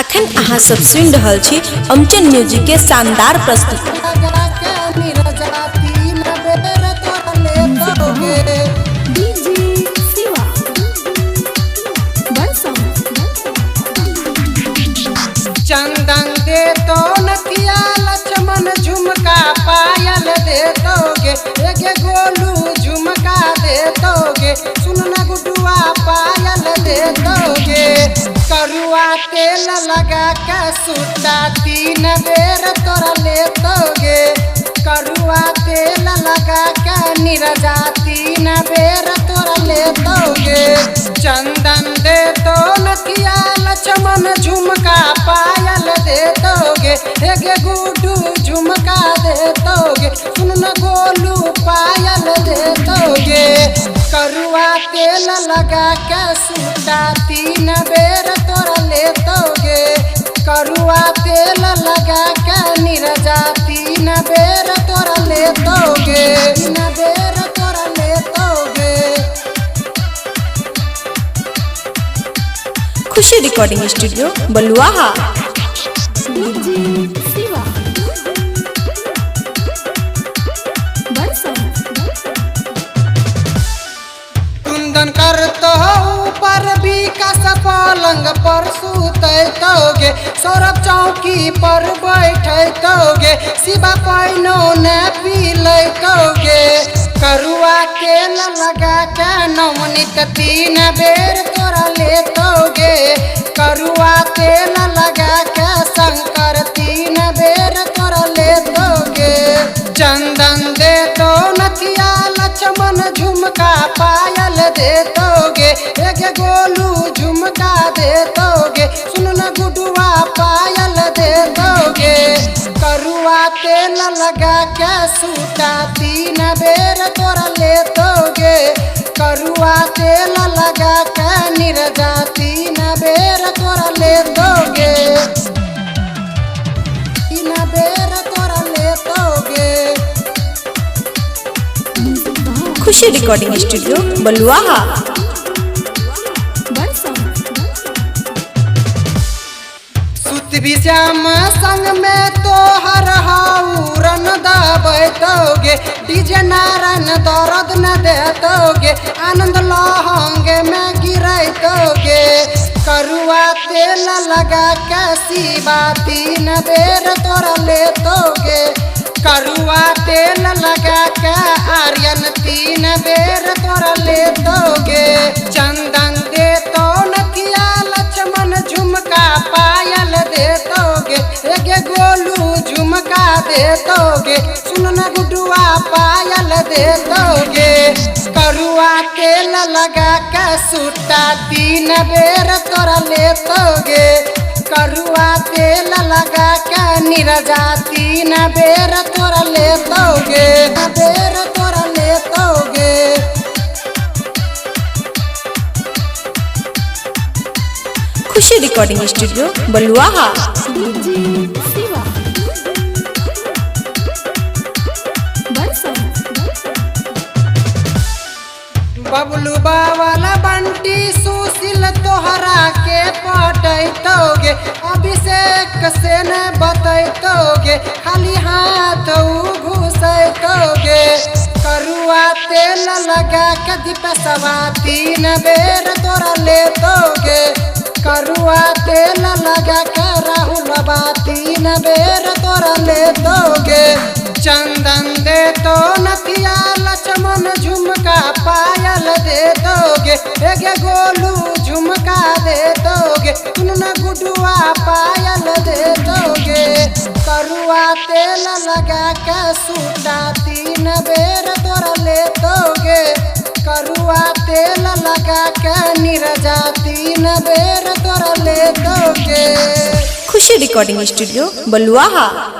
अखन अहाँ सब सुन रहल छी अमचन म्यूजिक के शानदार प्रस्तुति। चंदन दे तो नथिया लक्ष्मण झुमका पायल दे दोगे, एक गोलू झुमका दे दोगे, सुनना गुडुआ पायल दे दोगे। करुआ तेल लगा के सूता 3 बेर तोरा ले दोगे, करुआ तेल लगा के नीरजा 3 बेर तोरा ले दोगे। चंदन दे तो नथिया लक्ष्मण झुमका पायल दे दोगे, एक गुडू झुमका दे दोगे, सुन गोलू पायल दे दोगे। करुआ तेल लगा के सूता 3 बेर तोरा ले दोगे, करुआ तेल लगा के नीरजा 3 बेर तोरा ले दोगे, 3 बेर तोरा ले दोगे। खुशी रिकॉर्डिंग स्टूडियो बलुआहा। कुंदन कर तो ऊपर विकास पलंग पर सुतोगे, सौरभ चौकी पर बैठोगे, शिवा पैनो ने पी लोगे। करुआ तेल लगा के नवनीत 3 बेर तोरा ले दोगे, करुआ तेल लगा के शंकर 3 बेर तोरा ले दोगे। चंदन दे तो नथिया लक्ष्मण झुमका पायल दे दोगे, एक गोलू झुमका दे दोगे, सुनना गुडुआ पायल दे दोगे। करुआ तेल लगा के सूता 3 बेर तोरा ले दोगे, करुआ तेल लगा के नीरजा 3 बेर तोरा ले दोगे, 3 बेर तोरा ले दोगे। खुशी रिकॉर्डिंग स्टूडियो बलुआहा। श्याम संग में तोहर हाउरन दबोगे, डीजे नारायण दर्द न दे दोगे, आनंद लहंगे में गिराई दोगे। करुआ तेल लगा के शिवा 3 बेर तोरा ले दोगे, करुआ तेल लगा के आर्यन 3 बेर तोरा ले दोगे। चंदन दे तो नथिया लक्ष्मण झुमका पायल दे दोगे, एक गोलू झुमका दे दोगे, सुनना गुडुआ पायल दे दोगे। करुआ तेल लगा के सूता 3 बेर तोरा ले दोगे, करुआ तेल लगा के नीरजा 3 बेर तोरा ले दोगे, बेर तोरा ले दोगे। खुशी रिकॉर्डिंग स्टूडियो बलुआहा। बबलू बावला बंटी सुशील तोहरा के पटैतोगे, अभिषेक से न बतैतोगे, खाली हाथ घुसैतोगे। करुआ तेल लगा के दीपसवा 3 बेर तोरा ले दोगे, करुआ तेल लगा के राहुल 3 बेर तोरा ले दोगे। चंदन दे तो नथिया लक्ष्मण झुमका पायल दे दोगे, एक गोलू झुमका दे दोगे, सुनना गुडुआ पायल दे दोगे। करुआ तेल लगा के सूता 3 बेर तोरा ले दोगे, करुआ तेल लगा के नीरजा 3 बेर तोरा ले दोगे। खुशी रिकॉर्डिंग स्टूडियो बलुआहा।